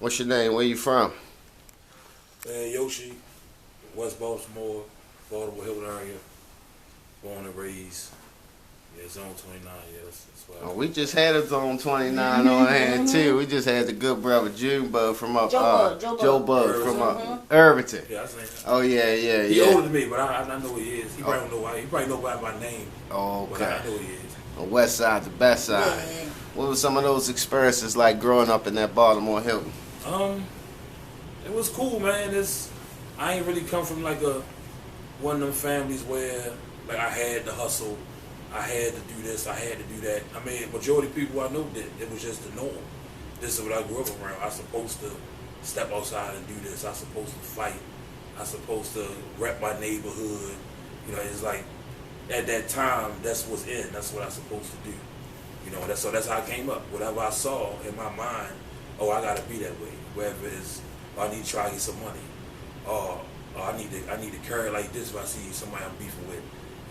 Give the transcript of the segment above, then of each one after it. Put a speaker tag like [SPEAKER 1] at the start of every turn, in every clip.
[SPEAKER 1] What's your name? Where you from?
[SPEAKER 2] Man, Yoshi, West Baltimore, Baltimore Hilton area, born and raised. Yeah, Zone 29, yeah, that's why.
[SPEAKER 1] Oh, we just had a Zone 29 on hand too. We just had the good brother Junebug from up Joe Bug from up Irvington.
[SPEAKER 2] Yeah, I seen that.
[SPEAKER 1] Oh yeah.
[SPEAKER 2] He older than me, but I know who he is. He probably know why. He probably know by name.
[SPEAKER 1] Oh,
[SPEAKER 2] But
[SPEAKER 1] okay.
[SPEAKER 2] I know who he is.
[SPEAKER 1] The west side, the best side.
[SPEAKER 3] Yeah.
[SPEAKER 1] What were some of those experiences like growing up in that Baltimore Hilton?
[SPEAKER 2] It was cool, man. I ain't really come from like one of them families where like I had to hustle, I had to do this, I had to do that. I mean, majority of people I know did. It was just the norm. This is what I grew up around. I supposed to step outside and do this. I supposed to fight. I supposed to rep my neighborhood. You know, it's like at that time that's what's in. That's what I supposed to do. You know, that's how I came up. Whatever I saw in my mind, oh, I gotta be that way. Whether it's I need to try to get some money, or I need to carry like this if I see somebody I'm beefing with.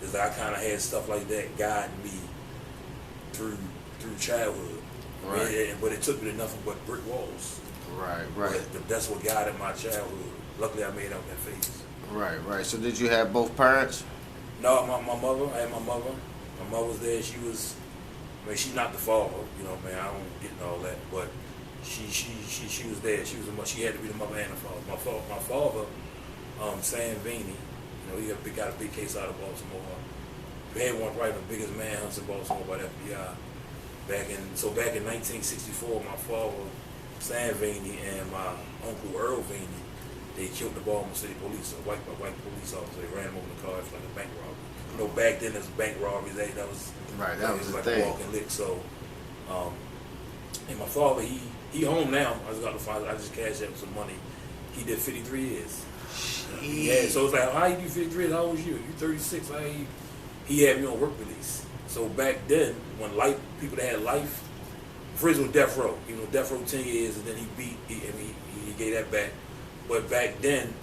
[SPEAKER 2] Is that I kind of had stuff like that guiding me through childhood.
[SPEAKER 1] Right.
[SPEAKER 2] But it took me to nothing but brick walls.
[SPEAKER 1] Right.
[SPEAKER 2] But that's what guided my childhood. Luckily, I made out that phase.
[SPEAKER 1] Right. So did you have both parents?
[SPEAKER 2] No, my mother. I had my mother. My mother was there. She was. I mean, she's not the father. You know, man. I don't get into all that, but she was there. She had to be the mother and the father. My father, Sam Vaney. You know, he got a big case out of Baltimore. We had one probably the biggest manhunts in Baltimore by the FBI. Back in 1964, my father, Sam Vaney, and my uncle Earl Vaney, they killed the Baltimore City Police, a white police officer. They ran him over in the car for like a bank robbery. You know, back then there's bank robberies. That was
[SPEAKER 1] Right. That was the
[SPEAKER 2] like
[SPEAKER 1] thing.
[SPEAKER 2] a walking lick. So, and my father, he home now. I just cashed out some money. He did 53 years. Yeah, so it's like, how you do 53 years? How old was you? You 36. He had me on work release. So back then, when people that had life, first was death row. You know, death row 10 years, and then he gave that back. But back then,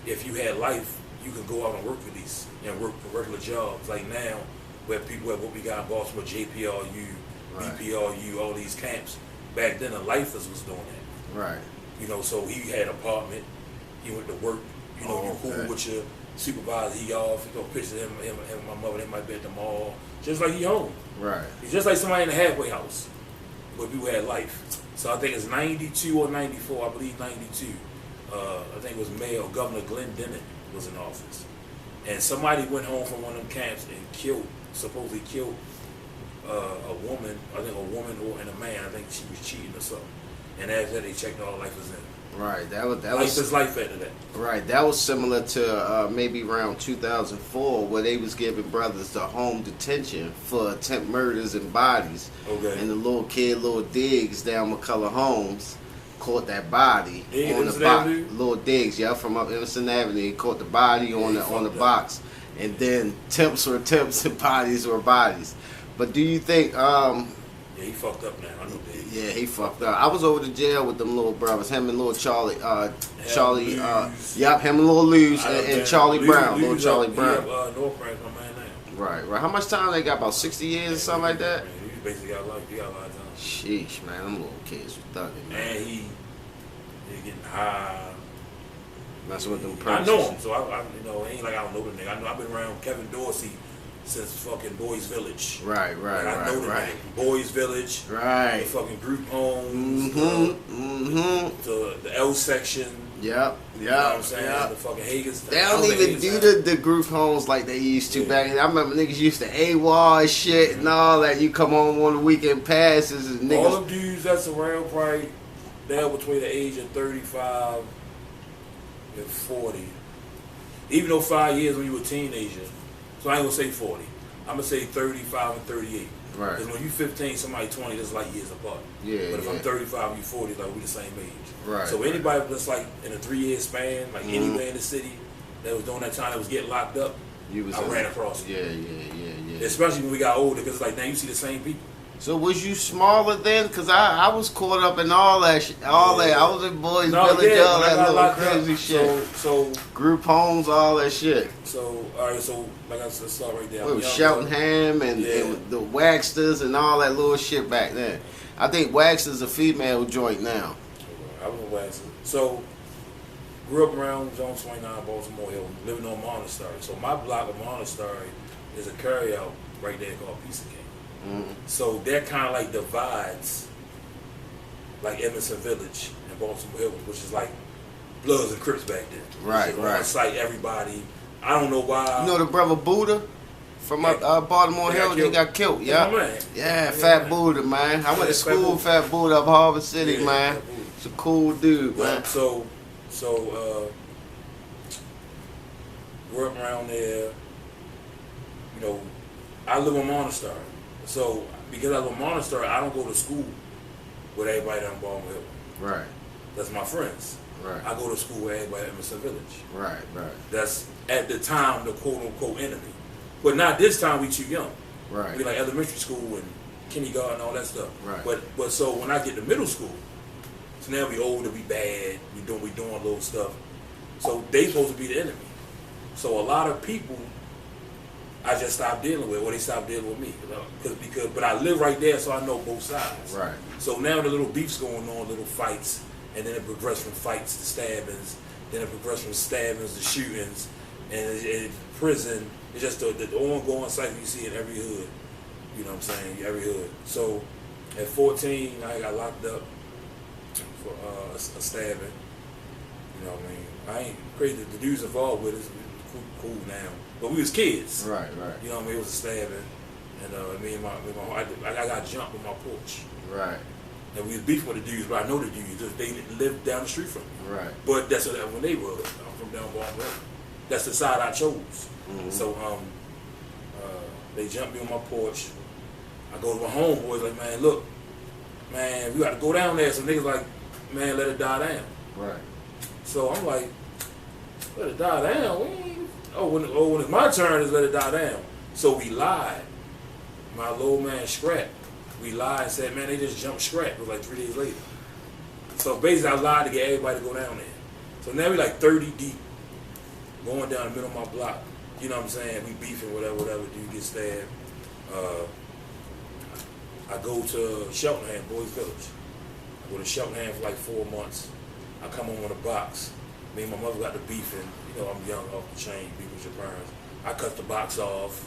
[SPEAKER 2] if you had life, you could go out on work release and work for regular jobs. Like now, where people have what we got in Baltimore, JPRU,
[SPEAKER 1] Right.
[SPEAKER 2] BPRU, all these camps. Back then, the lifers was doing that.
[SPEAKER 1] Right.
[SPEAKER 2] You know, so he had an apartment. He went to work. You know, you cool with your supervisor. He off. You know, picture him and my mother. They might be at the mall, just like he home.
[SPEAKER 1] Right.
[SPEAKER 2] He's just like somebody in a halfway house, but people had life. So I think it's 92 or 94. I believe 92. I think it was Mayor Governor Glenn Dennett was in office, and somebody went home from one of them camps and supposedly killed a woman. I think a woman and a man. I think she was cheating or something. And after that, they checked all life was in.
[SPEAKER 1] Right. That was
[SPEAKER 2] Life is life after that.
[SPEAKER 1] Right, that was similar to maybe around 2004, where they was giving brothers the home detention for attempt murders and bodies.
[SPEAKER 2] Okay.
[SPEAKER 1] And the little Diggs down McCullough Homes caught that body
[SPEAKER 2] Yeah,
[SPEAKER 1] on the
[SPEAKER 2] Innocent
[SPEAKER 1] box.
[SPEAKER 2] Avenue?
[SPEAKER 1] Little Diggs, yeah, from up Innocent Avenue. He caught the body on the box, and then temps were temps and bodies were bodies. But do you think?
[SPEAKER 2] Yeah, he fucked up now. I know that.
[SPEAKER 1] Yeah, he fucked up. I was over to jail with them little brothers, him and little Charlie, him and little Luz and Charlie Brown, little Charlie Brown.
[SPEAKER 2] North Branch, my man now.
[SPEAKER 1] Right. How much time they got? About 60 years or something like that?
[SPEAKER 2] Man, he basically got life. He got a lot of time.
[SPEAKER 1] Sheesh, man, them little kids were thugging, man.
[SPEAKER 2] And he getting high.
[SPEAKER 1] That's what them
[SPEAKER 2] I
[SPEAKER 1] persons.
[SPEAKER 2] know him, so I you know, it ain't like I don't know the nigga. I know I've been around Kevin Dorsey since fucking Boys Village.
[SPEAKER 1] Right.
[SPEAKER 2] I know the nigga. Boys Village.
[SPEAKER 1] Right.
[SPEAKER 2] The fucking group homes. The L section.
[SPEAKER 1] Yep.
[SPEAKER 2] You know what I'm saying? The fucking Hagens.
[SPEAKER 1] They don't even do the group homes like they used to back then. I remember niggas used to AWOL shit and all that. You come home on the weekend passes and niggas.
[SPEAKER 2] All them dudes that's around probably now between the age of 35 and 40. Even though 5 years when you were a teenager. So I ain't gonna say 40. I'm gonna say 35 and 38.
[SPEAKER 1] Right.
[SPEAKER 2] Because when you 15, somebody 20, that's like years apart.
[SPEAKER 1] Yeah.
[SPEAKER 2] But if I'm 35, you 40, like we the same age.
[SPEAKER 1] Right.
[SPEAKER 2] So anybody that's like in a 3-year span, like anywhere in the city that was during that time that was getting locked up, I ran across it.
[SPEAKER 1] Yeah.
[SPEAKER 2] Especially when we got older, because like now you see the same people.
[SPEAKER 1] So was you smaller then? Cause I was caught up in all that all that. I was in Boys Village, all that little crazy shit.
[SPEAKER 2] So
[SPEAKER 1] group homes, all that shit.
[SPEAKER 2] So alright, so like I said, let's start right there.
[SPEAKER 1] We was Cheltenham and the Waxsters and all that little shit back then. I think Waxster's a female joint now.
[SPEAKER 2] I was in Waxahachie. So, grew up around Zone 29, Baltimore Hill, living on Monastery. So my block of Monastery is a carryout right there called Piece of Cake.
[SPEAKER 1] Mm-hmm.
[SPEAKER 2] So that kind of like divides like Emerson Village and Baltimore Hill, which is like Bloods and Crips back then.
[SPEAKER 1] Right, right.
[SPEAKER 2] It's like everybody. I don't know why.
[SPEAKER 1] You know the brother Buddha from Baltimore Hill? He got killed. Yeah, yeah, Fat Buddha, man. I went to school with Fat Buddha up Harvard City, man. It's a cool dude, man.
[SPEAKER 2] So grew up around there. You know, I live in Monastery. So because I live in Monastery, I don't go to school with everybody down in Baltimore Hill.
[SPEAKER 1] Right.
[SPEAKER 2] That's my friends.
[SPEAKER 1] Right.
[SPEAKER 2] I go to school with everybody at Emerson Village.
[SPEAKER 1] Right, right.
[SPEAKER 2] That's at the time the quote unquote enemy. But not this time, we too young.
[SPEAKER 1] Right.
[SPEAKER 2] We like elementary school and kindergarten and all that stuff.
[SPEAKER 1] Right.
[SPEAKER 2] But so when I get to middle school, so now we older, we bad, we doing little stuff. So they supposed to be the enemy. So a lot of people I just stopped dealing with, or they stopped dealing with me. But I live right there, so I know both sides.
[SPEAKER 1] Right.
[SPEAKER 2] So now the little beefs going on, little fights, and then it progressed from fights to stabbings, then it progressed from stabbings to shootings, and prison. It's just the ongoing cycle you see in every hood. You know what I'm saying? Every hood. So at 14, I got locked up for a stabbing. You know what I mean? I ain't crazy. The dudes involved with it is cool now. But we was kids.
[SPEAKER 1] Right, right.
[SPEAKER 2] You know what I mean? It was a stabbing. And me and my I got jumped on my porch.
[SPEAKER 1] Right.
[SPEAKER 2] And we was beefing with the dudes, but I know the dudes. They lived down the street from me.
[SPEAKER 1] Right.
[SPEAKER 2] But that's when they were. I'm from down Baltimore. That's the side I chose.
[SPEAKER 1] Mm-hmm.
[SPEAKER 2] So they jumped me on my porch. I go to my homeboys like, man, look, man, we got to go down there. So niggas like, man, let it die down.
[SPEAKER 1] Right.
[SPEAKER 2] So I'm like, let it die down? When it's my turn, is let it die down. So we lied. My little man Scrap, we lied and said, man, they just jumped Scrap. It was like 3 days later. So basically I lied to get everybody to go down there. So now we like 30 deep, going down the middle of my block. You know what I'm saying? We beefing, whatever, dude get stabbed. I go to Cheltenham, Boys Village. I go to Cheltenham for like 4 months. I come home with a box. Me and my mother got the beefing. You know, I'm young, off the chain, beef with your parents. I cut the box off,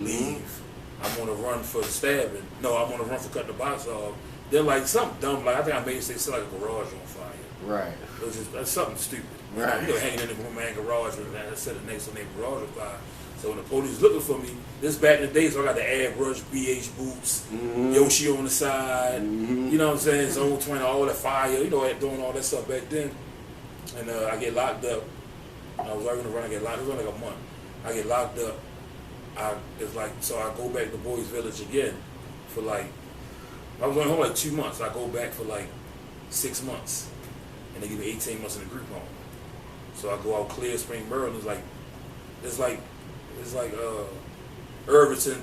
[SPEAKER 2] leave. I'm on a run for stabbing. No, I'm on a run for cutting the box off. They're like something dumb. Like I think I made it say like a garage on fire.
[SPEAKER 1] Right.
[SPEAKER 2] It was just that's something stupid.
[SPEAKER 1] Right.
[SPEAKER 2] You know, hanging in the man garage and I set it next to their garage on fire. So when the police looking for me, this back in the day, so I got the airbrush, BH boots, Yoshi on the side. You know what I'm saying? Zone 20, all that fire. You know, doing all that stuff back then. And I get locked up. I was already gonna run. I get locked. It was like a month. I get locked up. So I go back to Boys Village again for like. I was only home like 2 months. I go back for like 6 months, and they give me 18 months in the group home. So I go out Clear Spring, Maryland. It's like Irvington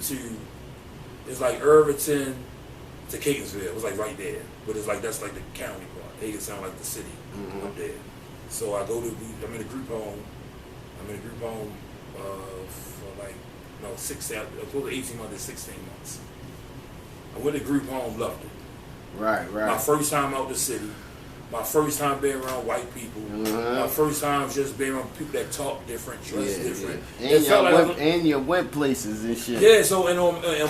[SPEAKER 2] to Catonsville. It was like right there, but it's like that's like the county part. It can sound like the city up there. So I'm in the group home. For like 18 months to 16 months. I went to group home, loved it.
[SPEAKER 1] Right, right.
[SPEAKER 2] My first time out the city. My first time being around white people. My first time just being around people that talk different, dress different.
[SPEAKER 1] Yeah. And you went places and shit.
[SPEAKER 2] Yeah, so in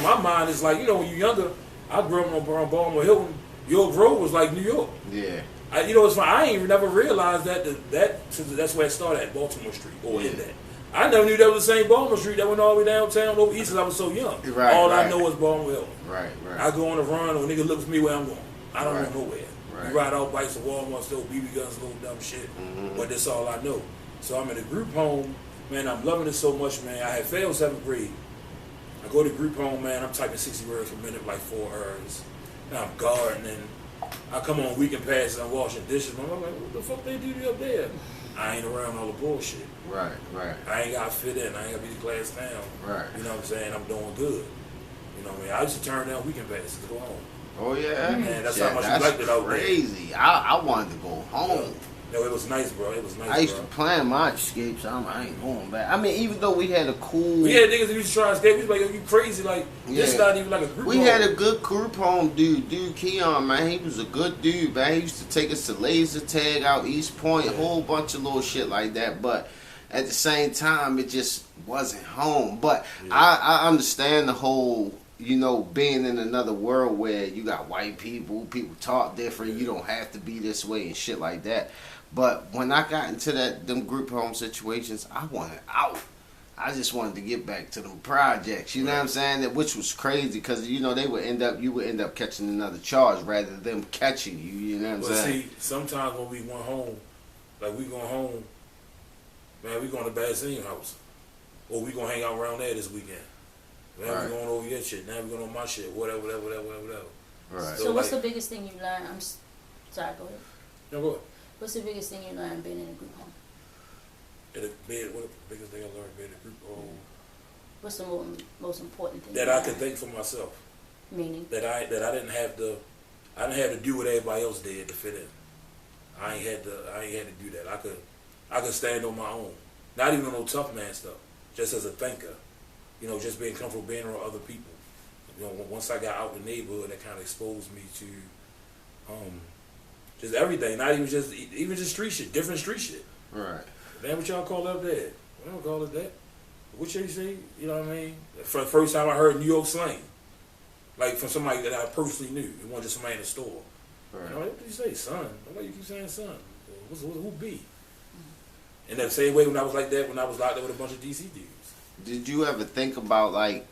[SPEAKER 2] my mind, it's like, you know, when you're younger, I grew up around Baltimore Hilton. York Road was like New York.
[SPEAKER 1] Yeah.
[SPEAKER 2] It's funny, I ain't never realized that's where it started at Baltimore Street or in that. I never knew that was the same Baltimore Street that went all the way downtown over east because I was so young.
[SPEAKER 1] Right,
[SPEAKER 2] all I know is Baltimore Hilton.
[SPEAKER 1] Right, right.
[SPEAKER 2] I go on a run or a nigga looks at me where I'm going. I don't go nowhere.
[SPEAKER 1] Right.
[SPEAKER 2] We ride out bikes to Walmart, still BB guns, little dumb shit. But that's all I know. So I'm in a group home, man. I'm loving it so much, man. I had failed 7th grade. I go to group home, man. I'm typing 60 words per minute, like 4 hours. And I'm gardening. I come on weekend passes, I'm washing dishes. I'm like, what the fuck they do up there? I ain't around all the bullshit.
[SPEAKER 1] Right, right.
[SPEAKER 2] I ain't got to fit in. I ain't got to be the class down.
[SPEAKER 1] Right.
[SPEAKER 2] You know what I'm saying? I'm doing good. You know what I mean? I used to turn down weekend passes to go home.
[SPEAKER 1] Oh, yeah?
[SPEAKER 2] Man, that's how much you liked it out there.
[SPEAKER 1] Crazy. I wanted to go home.
[SPEAKER 2] No, it was nice, bro. It was nice.
[SPEAKER 1] I used to plan my escapes. I ain't going back. I mean, even though we had a cool,
[SPEAKER 2] we had niggas that used to try to escape. We was like, yo, you crazy? Like this not even like a group.
[SPEAKER 1] We had a good group home, dude. Keon, man, he was a good dude, man. He used to take us to laser tag out East Point, a whole bunch of little shit like that. But at the same time, it just wasn't home. But I understand the whole, you know, being in another world where you got white people talk different. You don't have to be this way and shit like that. But when I got into them group home situations, I wanted out. I just wanted to get back to them projects. You know what I'm saying? Which was crazy because, you know, you would end up catching another charge rather than them catching you. You know what I'm saying?
[SPEAKER 2] See, sometimes when we went home, like we going home, man, we going to Bad Senior House. Or we going to hang out around there this weekend. Man, we going over your shit. Now we going on my shit. Whatever.
[SPEAKER 1] Right.
[SPEAKER 3] So what's the biggest thing you learned? Sorry, go ahead.
[SPEAKER 2] No, go ahead.
[SPEAKER 3] What's the biggest thing you learned being in a group home?
[SPEAKER 2] What the biggest thing I learned being in a group home?
[SPEAKER 3] What's the most important thing?
[SPEAKER 2] That I could think for myself.
[SPEAKER 3] Meaning? That
[SPEAKER 2] I didn't have to do what everybody else did to fit in. I ain't had to do that. I could stand on my own. Not even on no tough man stuff. Just as a thinker. You know, just being comfortable being around other people. You know, once I got out in the neighborhood, that kind of exposed me to just everything, not even just street shit, different street shit.
[SPEAKER 1] Right.
[SPEAKER 2] Damn, what y'all call up there? We don't call it that. What you say? You know what I mean? For the first time I heard New York slang. Like from somebody that I personally knew. It wasn't just somebody in the store.
[SPEAKER 1] Right.
[SPEAKER 2] You know, what did you say, son? Why you keep saying son? Who be? And that same way when I was like that, when I was locked up with a bunch of DC dudes.
[SPEAKER 1] Did you ever think about like,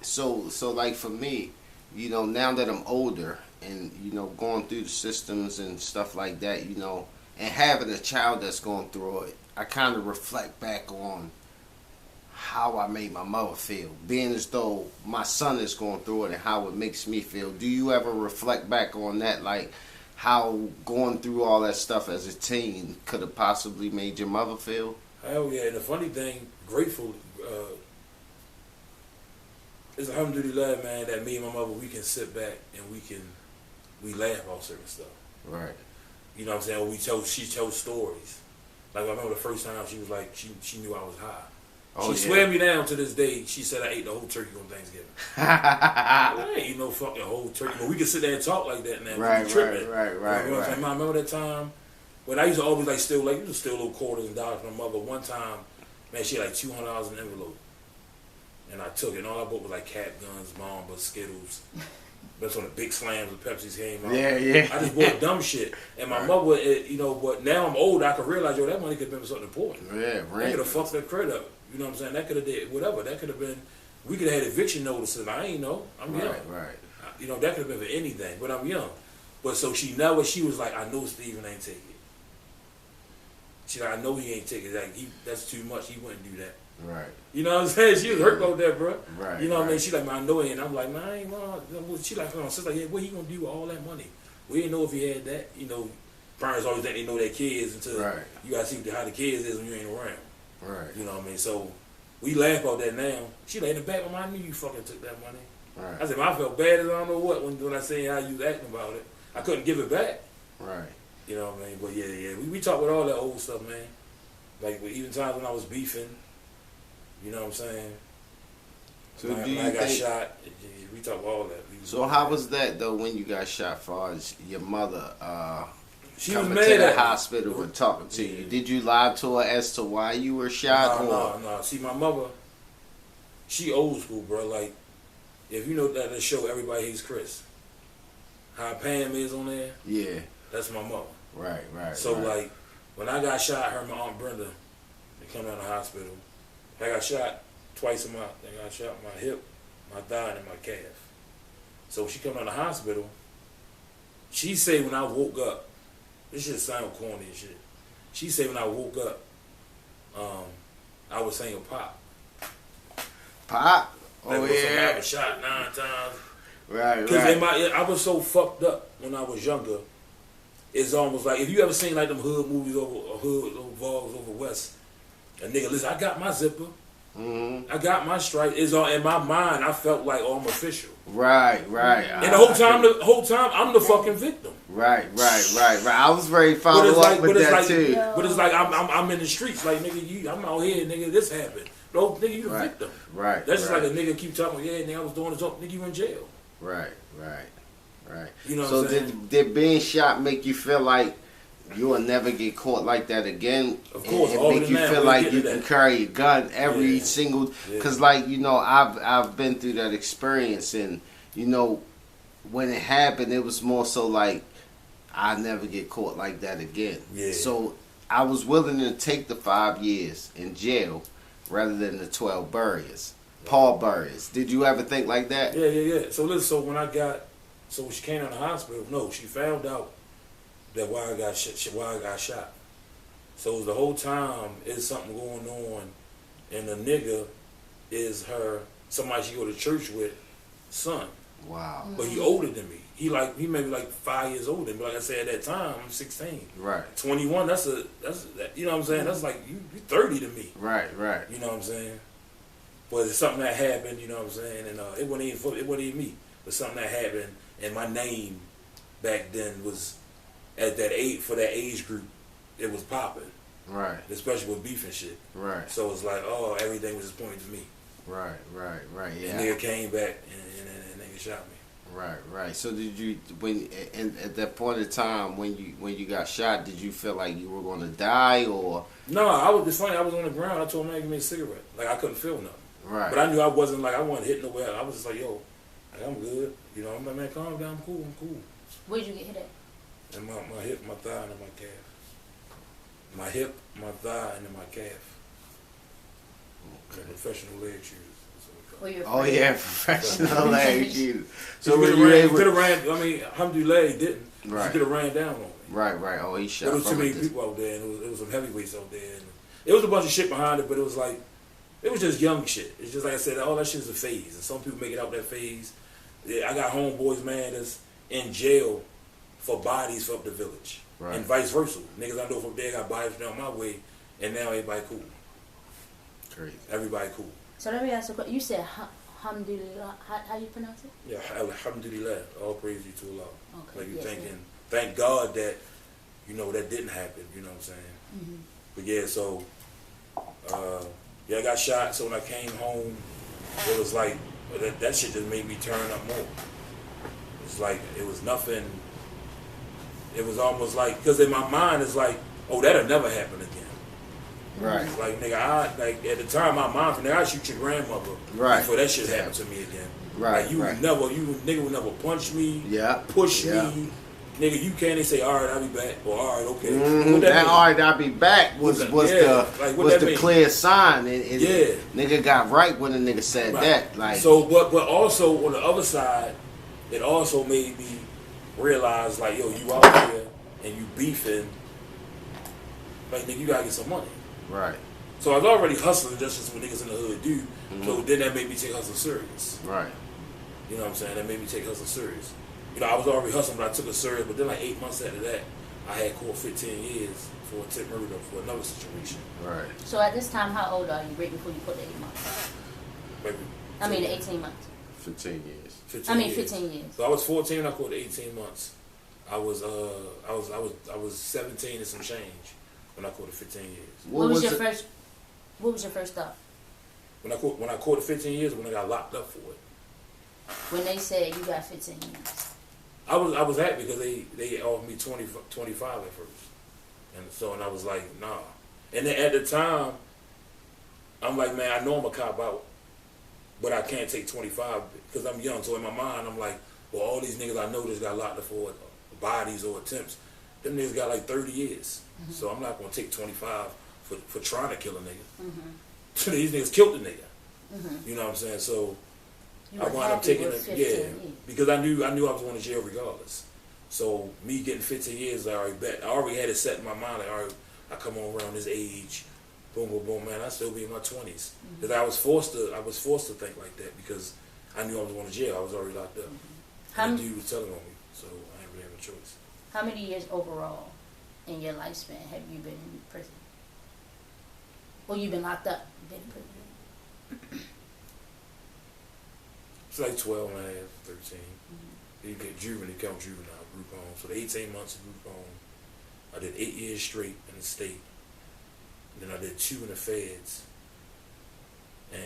[SPEAKER 1] so like for me, you know, now that I'm older, and, you know, going through the systems and stuff like that, you know, and having a child that's going through it, I kind of reflect back on how I made my mother feel, being as though my son is going through it and how it makes me feel. Do you ever reflect back on that, like how going through all that stuff as a teen could have possibly made your mother feel?
[SPEAKER 2] Hell yeah, and the funny thing, grateful, it's alhamdulillah, man, that me and my mother, we can sit back and we laugh about certain stuff.
[SPEAKER 1] Right.
[SPEAKER 2] You know what I'm saying? She told stories. Like I remember the first time she was like, she knew I was high.
[SPEAKER 1] Oh,
[SPEAKER 2] she swear me down to this day. She said I ate the whole turkey on Thanksgiving. I ain't eat no fucking whole turkey. But we can sit there and talk like that now.
[SPEAKER 1] Right.
[SPEAKER 2] You know what I'm saying? I remember that time when I used to always steal little quarters and dollars from my mother. One time, man, she had like $200 in an envelope. And I took it, and all I bought was like Cap Guns, Mamba, Skittles. That's when the big slams of Pepsi's came out.
[SPEAKER 1] Yeah.
[SPEAKER 2] I just bought dumb shit. And my mother, you know, but now I'm old, I can realize, that money could have been for something important.
[SPEAKER 1] Yeah, right.
[SPEAKER 2] That could have fucked that credit up. You know what I'm saying? That could have did whatever. That could have been, we could have had eviction notices. I ain't know. I'm young.
[SPEAKER 1] Right.
[SPEAKER 2] You know, that could have been for anything, but I'm young. But so she was like, I know Steven ain't take it. She like, I know he ain't take it. Like, that's too much. He wouldn't do that.
[SPEAKER 1] Right.
[SPEAKER 2] You know what I'm saying? She was hurt about that, bro.
[SPEAKER 1] Right.
[SPEAKER 2] You know what I mean? She like, man, I know it. And I'm like, man, I ain't wrong. She like, sister, like, yeah, what he gonna do with all that money? We didn't know if he had that. You know, parents always think they know their kids until you gotta see how the kids is when you ain't around.
[SPEAKER 1] Right.
[SPEAKER 2] You know what I mean? So we laugh about that now. She like, in the back of my mind, I knew you fucking took that money.
[SPEAKER 1] Right.
[SPEAKER 2] I said, I felt bad as I don't know what when I seen how you was acting about it. I couldn't give it back.
[SPEAKER 1] Right.
[SPEAKER 2] You know what I mean? But yeah. We talk with all that old stuff, man. Like even times when I was beefing. You know what I'm saying?
[SPEAKER 1] So
[SPEAKER 2] when I got shot, we talk about all that.
[SPEAKER 1] So how was that though when you got shot? Far as your mother
[SPEAKER 2] she
[SPEAKER 1] coming
[SPEAKER 2] was mad
[SPEAKER 1] to the
[SPEAKER 2] at
[SPEAKER 1] hospital and talking to you, did you lie to her as to why you were shot?
[SPEAKER 2] No. See, my mother, she old school, bro. Like if you know that show Everybody Hates Chris, how Pam is on there.
[SPEAKER 1] Yeah,
[SPEAKER 2] that's my mother.
[SPEAKER 1] Right.
[SPEAKER 2] So like when I got shot, her and my Aunt Brenda, they come out of the hospital. I got shot twice in I got shot in my hip, my thigh, and my calf. So when she come out of the hospital, she say when I woke up, this shit sound corny and shit. She say when I woke up, I was saying pop.
[SPEAKER 1] Pop?
[SPEAKER 2] Like,
[SPEAKER 1] Oh yeah.
[SPEAKER 2] I was shot 9 times.
[SPEAKER 1] Right.
[SPEAKER 2] Because I was so fucked up when I was younger. It's almost like if you ever seen like them hood movies over vlogs over West. A nigga, listen, I got my zipper. Mm-hmm. I got my stripe. It's all in my mind. I felt like I'm official.
[SPEAKER 1] Right.
[SPEAKER 2] And the whole time, I'm the fucking victim.
[SPEAKER 1] Right. I was ready to follow up with that too.
[SPEAKER 2] But it's like I'm in the streets, like nigga, I'm out here, nigga. This happened, bro. Nigga, you the victim.
[SPEAKER 1] Right.
[SPEAKER 2] That's just like a nigga keep talking. Yeah, nigga, I was doing this. Nigga, you in jail.
[SPEAKER 1] Right.
[SPEAKER 2] You know what
[SPEAKER 1] so
[SPEAKER 2] I'm saying?
[SPEAKER 1] did being shot make you feel like you will never get caught like that again?
[SPEAKER 2] Of course,
[SPEAKER 1] and
[SPEAKER 2] all
[SPEAKER 1] make
[SPEAKER 2] of
[SPEAKER 1] you
[SPEAKER 2] that,
[SPEAKER 1] feel like you can carry a gun every single. Because like I've been through that experience, and when it happened, it was more so like I'll never get caught like that again.
[SPEAKER 2] Yeah.
[SPEAKER 1] So I was willing to take the 5 years in jail rather than the 12 barriers. Paul Burris. Did you ever think like that?
[SPEAKER 2] Yeah. So listen, when she came out of the hospital, no, she found out that why I got shot. So it was the whole time is something going on, and the nigga is somebody she go to church with, son.
[SPEAKER 1] Wow.
[SPEAKER 2] But he older than me. He may be like 5 years older than me. Like I said, at that time, I'm 16.
[SPEAKER 1] Right.
[SPEAKER 2] 21, that's you know what I'm saying? That's like, you 30 to me.
[SPEAKER 1] Right.
[SPEAKER 2] You know what I'm saying? But it's something that happened, you know what I'm saying? And it wasn't even me. But something that happened, and my name back then was, at that age, for that age group, it was popping.
[SPEAKER 1] Right.
[SPEAKER 2] Especially with beef and shit.
[SPEAKER 1] Right.
[SPEAKER 2] So it's like, everything was just pointing to me.
[SPEAKER 1] Right, yeah.
[SPEAKER 2] And nigga came back and nigga shot me.
[SPEAKER 1] Right. So did you, at that point in time when you got shot, did you feel like you were going to die or?
[SPEAKER 2] No, it's funny. I was on the ground. I told him, man, give me a cigarette. Like I couldn't feel nothing.
[SPEAKER 1] Right.
[SPEAKER 2] But I knew I wasn't hitting nowhere. I was just like, yo, I'm good. You know, I'm like, man, calm down. I'm cool.
[SPEAKER 3] Where'd you get hit at?
[SPEAKER 2] In my hip, my thigh, and in my calf. My hip, my thigh, and in my calf. Okay. Professional leg shoes.
[SPEAKER 1] Professional leg shoes.
[SPEAKER 2] So when you could have ran. I mean, alhamdulillah, he didn't.
[SPEAKER 1] Right.
[SPEAKER 2] He could have ran down on me.
[SPEAKER 1] Right. Oh, he shot.
[SPEAKER 2] There was too many people out there, and it was some heavyweights out there. And it was a bunch of shit behind it, but it was like, it was just young shit. It's just like I said, all that shit is a phase, and some people make it out that phase. Yeah, I got homeboys, man, that's in jail for bodies up the village, and vice versa. Niggas I know from there got bodies down my way, and now everybody cool.
[SPEAKER 1] Crazy.
[SPEAKER 2] Everybody cool.
[SPEAKER 3] So let me ask you a question. You said alhamdulillah. How you pronounce it?
[SPEAKER 2] Yeah, alhamdulillah. All praise you to Allah.
[SPEAKER 3] Okay.
[SPEAKER 2] Like you thank God that that didn't happen. You know what I'm saying?
[SPEAKER 3] Mm-hmm.
[SPEAKER 2] But yeah, so I got shot. So when I came home, it was like that shit just made me turn up more. It's like it was nothing. It was almost like, because in my mind it's like, oh, that'll never happen again.
[SPEAKER 1] Right.
[SPEAKER 2] Like nigga, at the time my mom, nigga, I shoot your grandmother before that shit happened to me again.
[SPEAKER 1] Right.
[SPEAKER 2] Like you nigga would never punch me, push me. Nigga, you can't say, all right, I'll be back, or all right, okay.
[SPEAKER 1] Mm-hmm. That all right, I'll be back was the clear sign. Nigga got right when the nigga said that. Like,
[SPEAKER 2] so, but also on the other side, it also made me realize, like, yo, you out here and you beefing, like, nigga, you gotta get some money.
[SPEAKER 1] Right.
[SPEAKER 2] So I was already hustling just as what niggas in the hood do. Mm-hmm. So then that made me take hustling serious.
[SPEAKER 1] Right.
[SPEAKER 2] You know what I'm saying? That made me take hustling serious. I was already hustling, but I took it serious. But then, like 8 months after that, I had caught 15 years for attempt murder for another situation.
[SPEAKER 1] Right.
[SPEAKER 3] So at this time, how old are you? Right before you put the 8 months. The 18 months.
[SPEAKER 1] 15 years.
[SPEAKER 3] 15 years.
[SPEAKER 2] So I was 14 when I caught the 18 months. I was 17 and some change when I caught the 15 years.
[SPEAKER 3] What was your first thought?
[SPEAKER 2] When I caught the 15 years, when I got locked up for it.
[SPEAKER 3] When they said you got 15 years.
[SPEAKER 2] I was happy because they offered me 25 at first, and I was like, nah. And then at the time, I'm like, man, I know I'm a cop out, but I can't take 25 because I'm young. So in my mind, I'm like, well, all these niggas I know just got locked up for bodies or attempts. Them niggas got like 30 years. Mm-hmm. So I'm not gonna take 25 for trying to kill a nigga. Mm-hmm. These niggas killed the nigga. Mm-hmm. You know what I'm saying? So I wound up taking it, because I knew I was going to jail regardless. So me getting 15 years, I already had it set in my mind. Like, all right, I come on around this age, boom, boom, boom, man, I still be in my 20s. Because I was forced to think like that because I knew I was going to jail. I was already locked up. Mm-hmm. And the dude was telling on me, so I didn't really have a choice.
[SPEAKER 3] How many years overall in your lifespan have you been in prison? Well, you've been locked up, been in prison.
[SPEAKER 2] It's like 12 and a half, 13. Mm-hmm. You get juvenile, you count juvenile, group home. So the 18 months of group home, I did 8 years straight in the state. Then I did 2 in the feds. And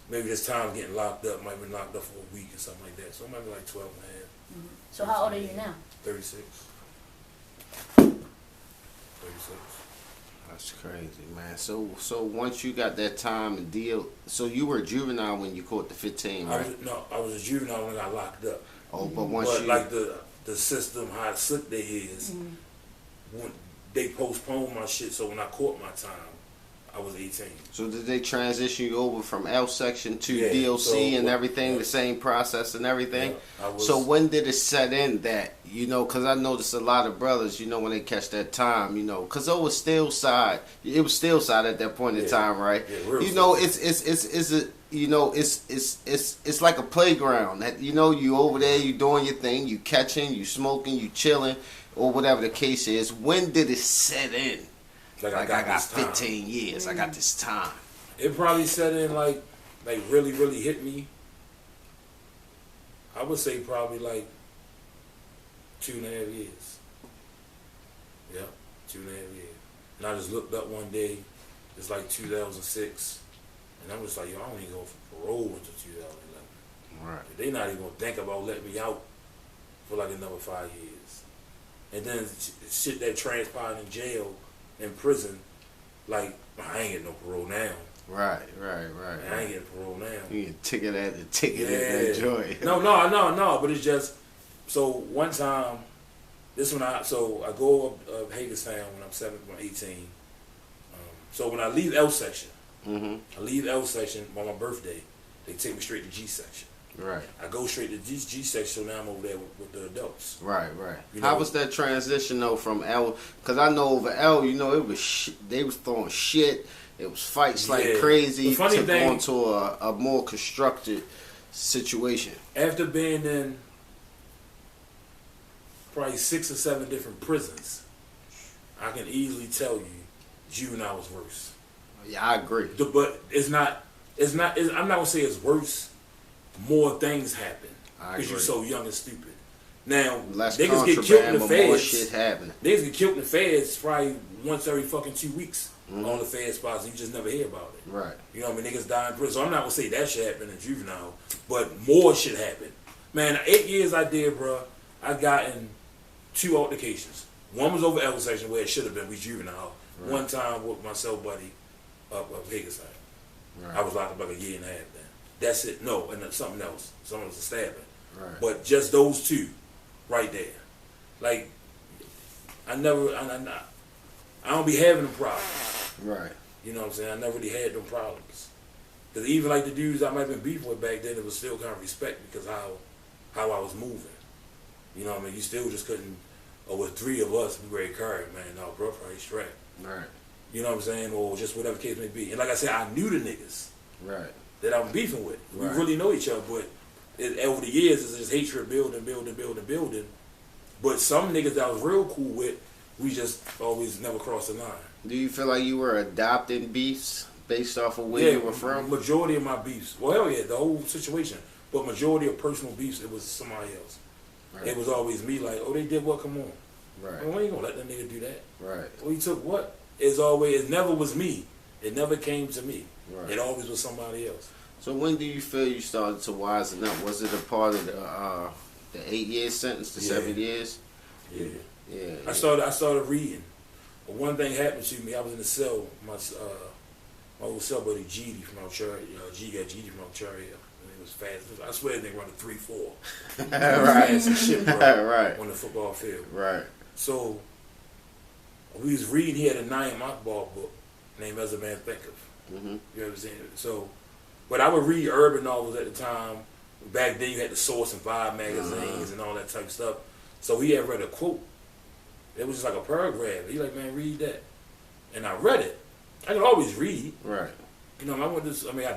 [SPEAKER 2] maybe this time getting locked up, might have been locked up for a week or something like that. So it might be like 12 and a half.
[SPEAKER 3] Mm-hmm. So how old are you now?
[SPEAKER 2] 36. 36.
[SPEAKER 1] That's crazy, man. So once you got that time and deal, so you were a juvenile when you caught the 15, right?
[SPEAKER 2] I was a juvenile when I got locked up.
[SPEAKER 1] Oh, but once you
[SPEAKER 2] like the system, how slick they is, when they postponed my shit. So when I caught my time, I was 18.
[SPEAKER 1] So did they transition you over from L section to
[SPEAKER 2] Yeah,
[SPEAKER 1] DLC and everything,
[SPEAKER 2] yeah.
[SPEAKER 1] the same process and everything?
[SPEAKER 2] Yeah,
[SPEAKER 1] so when did it set in that, because I noticed a lot of brothers, when they catch that time, because it was still side at that point in time, right?
[SPEAKER 2] Yeah,
[SPEAKER 1] it's like a playground that, you over there, you doing your thing, you catching, you smoking, you chilling, or whatever the case is. When did it set in? Like I got 15 years. I got this time.
[SPEAKER 2] It probably set in like really, really hit me. I would say probably like 2.5 years. Yeah, 2.5 years. And I just looked up one day. It's like 2006, and I'm just like, yo, I don't even go for parole until 2011.
[SPEAKER 1] Right.
[SPEAKER 2] They not even gonna think about letting me out for like another 5 years. And then shit that transpired in jail. In prison, like, I ain't getting no parole now.
[SPEAKER 1] Right.
[SPEAKER 2] I ain't getting parole now.
[SPEAKER 1] You get ticket at the ticket and enjoy.
[SPEAKER 2] No, but it's just, so one time, I go up Hagerstown when I'm 18. So when I leave L section, I leave L section on my birthday, they take me straight to G section.
[SPEAKER 1] Right.
[SPEAKER 2] I go straight to G section, so now I'm over there with the adults.
[SPEAKER 1] Right. How was that transition though from L? Because I know over L, it was they was throwing shit. It was fights like crazy to go into a more constructed situation.
[SPEAKER 2] After being in probably 6 or 7 different prisons, I can easily tell you, juvenile was worse.
[SPEAKER 1] Yeah, I agree.
[SPEAKER 2] But I'm not gonna say it's worse. More things happen because you're so young and stupid. Now,
[SPEAKER 1] less
[SPEAKER 2] niggas get killed in the feds.
[SPEAKER 1] More shit happen.
[SPEAKER 2] Niggas get killed in the feds probably once every fucking 2 weeks on the fed spots. And you just never hear about it.
[SPEAKER 1] Right.
[SPEAKER 2] You know what I mean? Niggas die in prison. So I'm not gonna say that shit happened in juvenile, but more shit happened. Man, 8 years I did, bro. I got in 2 altercations. One was over L section where it should have been. We juvenile. Right. One time with my cell buddy up Hagerstown. Right. I was locked up like a year and a half then. That's it. No, and then something else. Someone was a stabbing.
[SPEAKER 1] Right.
[SPEAKER 2] But just those 2, right there. Like, I don't be having them problems.
[SPEAKER 1] Right.
[SPEAKER 2] You know what I'm saying? I never really had them problems. Because even like the dudes I might have been beefing with back then, it was still kind of respect because how I was moving. You know what I mean? You still just couldn't, or with 3 of us, we were carried, man, no, bro, probably strapped.
[SPEAKER 1] Right.
[SPEAKER 2] You know what I'm saying? Or just whatever case may be. And like I said, I knew the niggas. Right. That I'm beefing with. Right. We really know each other, but over the years, it's just hatred building. But some niggas that I was real cool with, we just always never crossed the line.
[SPEAKER 1] Do you feel like you were adopting beefs based off of where you were from?
[SPEAKER 2] Majority of my beefs. Well, hell yeah, the whole situation. But majority of personal beefs, it was somebody else. Right. It was always me like, oh, they did what? Come on. Right. Well, I ain't gonna let that nigga do that. Right. Well, he took what? It never was me. It never came to me. Right. It always was somebody else.
[SPEAKER 1] So when do you feel you started to wisen up? Was it a part of the 8-year sentence, the 7 years? Yeah. I started reading. But one thing happened to me. I was in the cell. My old cell buddy GD from Algeria. GD from Algeria. It was fast. I swear they run a 3-4. Right. Fast as shit, bro. Right. On the football field. Right. So we was reading. He had a Naim Akbar book named As a Man Thinketh. Mm-hmm. You understand? So, but I would read urban novels at the time. Back then, you had the Source and Vibe magazines and all that type of stuff. So he had read a quote. It was just like a paragraph. He like, man, read that. And I read it. I could always read. Right. You know, I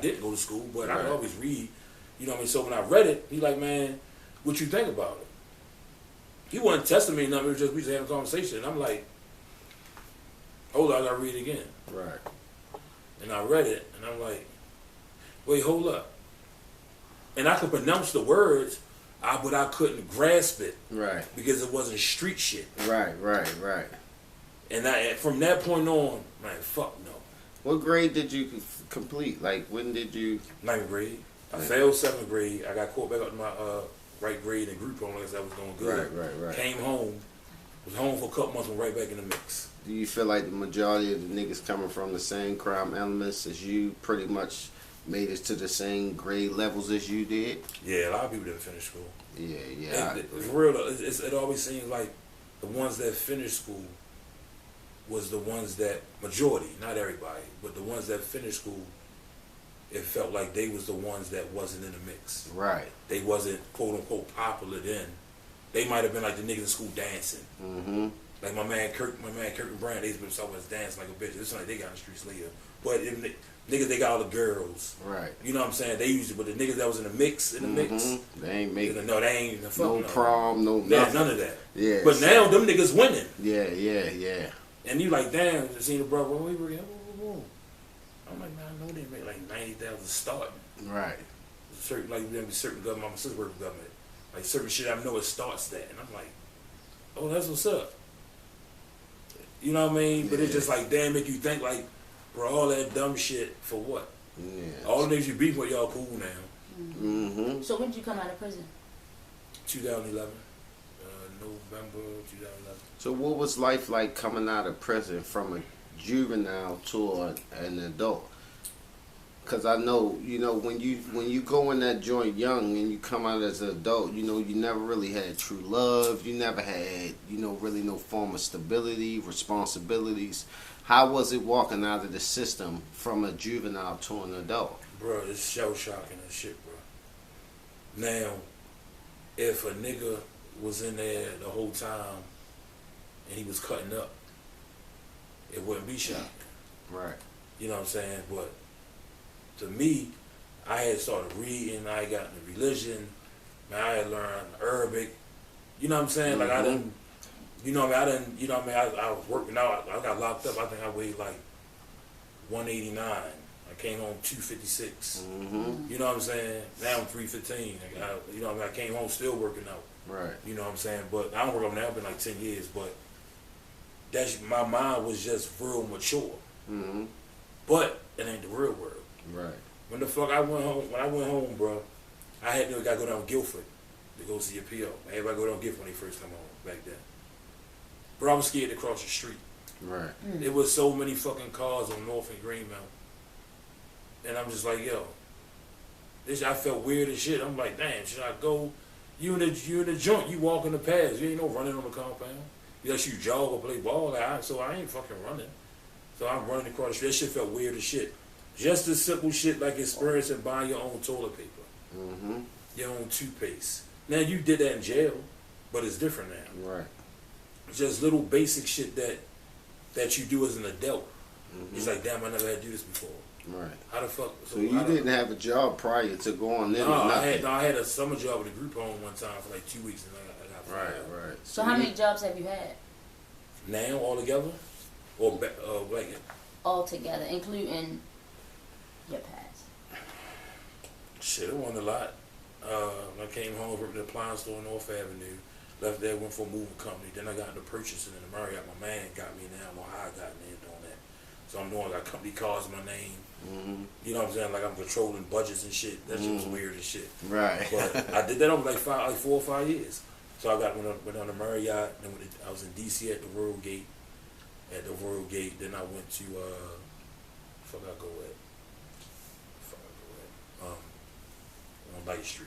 [SPEAKER 1] didn't go to school, but I could always read. You know what I mean? So when I read it, he like, man, what you think about it? He wasn't testing me nothing. It was just, we just having a conversation. And I'm like, hold on, I got to read it again. Right. And I read it, and I'm like, wait, hold up. And I could pronounce the words,
[SPEAKER 2] but I couldn't grasp it.
[SPEAKER 1] Right.
[SPEAKER 2] Because it wasn't street shit.
[SPEAKER 1] Right.
[SPEAKER 2] And from that point on, man, fuck no.
[SPEAKER 1] What grade did you complete? Like, when did you?
[SPEAKER 2] 9th grade. I failed 7th grade. I got caught back up to my right grade and group home. Like I said, I was doing good.
[SPEAKER 1] Right.
[SPEAKER 2] Came home. Was home for a couple months and right back in the mix.
[SPEAKER 1] Do you feel like the majority of the niggas coming from the same crime elements as you pretty much made it to the same grade levels as you did?
[SPEAKER 2] Yeah, a lot of people didn't finish school.
[SPEAKER 1] Yeah.
[SPEAKER 2] For real, it always seems like the ones that finished school was the ones that, majority, not everybody, but the ones that finished school, it felt like they was the ones that wasn't in the mix.
[SPEAKER 1] Right.
[SPEAKER 2] They wasn't, quote unquote, popular then. They might have been like the niggas in school dancing.
[SPEAKER 1] Mm-hmm.
[SPEAKER 2] Like my man Kirk and Brand, they was always dancing like a bitch. It's like they got in the streets later. But niggas, they got all the girls.
[SPEAKER 1] Right.
[SPEAKER 2] You know what I'm saying? They used to, but the niggas that was in the mix,
[SPEAKER 1] they ain't making.
[SPEAKER 2] No, they ain't.
[SPEAKER 1] No prom, no
[SPEAKER 2] yeah,
[SPEAKER 1] nothing.
[SPEAKER 2] none of that.
[SPEAKER 1] Yeah.
[SPEAKER 2] But now them niggas winning.
[SPEAKER 1] Yeah.
[SPEAKER 2] And you like, damn, you seen the brother, well, we were I'm like, man, I know they make like 90,000 starting.
[SPEAKER 1] Right.
[SPEAKER 2] Certain, like, there be certain government, my sister work for government. Like, certain shit I know it starts that. And I'm like, oh, that's what's up. You know what I mean? But it's just like, damn, make you think like, bro, all that dumb shit for what?
[SPEAKER 1] Yeah.
[SPEAKER 2] All the niggas you beef with, y'all cool now.
[SPEAKER 1] Mm-hmm.
[SPEAKER 3] So when did you come out of prison?
[SPEAKER 2] 2011. November 2011.
[SPEAKER 1] So what was life like coming out of prison from a juvenile to an adult? Because I know, you know, when you go in that joint young and you come out as an adult, you know, you never really had true love. You never had, you know, really no form of stability, responsibilities. How was it walking out of the system from a juvenile to an adult?
[SPEAKER 2] Bro, it's shell shocking and shit, bro. Now, if a nigga was in there the whole time and he was cutting up, it wouldn't be shocking.
[SPEAKER 1] Right.
[SPEAKER 2] You know what I'm saying? But to me, I had started reading, I had gotten into religion, man, I had learned Arabic. You know what I'm saying? Like I didn't, you know what I mean? I was working out, I got locked up, I think I weighed like 189. I came home 256. You know what I'm saying? Now I'm 315. You know what I mean? I came home still working out.
[SPEAKER 1] Right.
[SPEAKER 2] You know what I'm saying? But I don't work out now, it's been like 10 years, but my mind was just real mature. But it ain't the real world.
[SPEAKER 1] Right.
[SPEAKER 2] When I went home, bro, I had to go down to Guilford to go see a PO. Everybody go down to Guilford when they first come home back then. Bro, I was scared to cross the street.
[SPEAKER 1] Right.
[SPEAKER 2] There was so many fucking cars on North and Greenmount. And I'm just like, yo, I felt weird as shit. I'm like, damn, should I go? You in the joint, you walk in the paths. You ain't no running on the compound. Unless you jog or play ball. So I ain't fucking running. So I'm running across the street. That shit felt weird as shit. Just the simple shit like experiencing buying your own toilet paper. Your own toothpaste. Now, you did that in jail, but it's different now.
[SPEAKER 1] Right.
[SPEAKER 2] Just little basic shit that you do as an adult. It's like, damn, I never had to do this before.
[SPEAKER 1] Right.
[SPEAKER 2] How the fuck?
[SPEAKER 1] So you didn't have a job prior to going in?
[SPEAKER 2] No, I had a summer job at a group home one time for like 2 weeks, and I got fired.
[SPEAKER 1] Right.
[SPEAKER 3] So how many jobs have you had?
[SPEAKER 2] Now, all together? Or like
[SPEAKER 3] All together, including your past.
[SPEAKER 2] Shit, it wasn't a lot. I came home, worked at the appliance store on North Avenue. Left there, went for a moving company. Then I got into purchasing in the Marriott. My man got me now. I don't know how I got in there doing that. So I got company cars in my name. You know what I'm saying? Like I'm controlling budgets and shit. That shit was weird as shit.
[SPEAKER 1] Right.
[SPEAKER 2] But I did that over like 4 or 5 years. So I went on the Marriott. Then I was in DC at the Royal Gate. Then I went to on Light Street.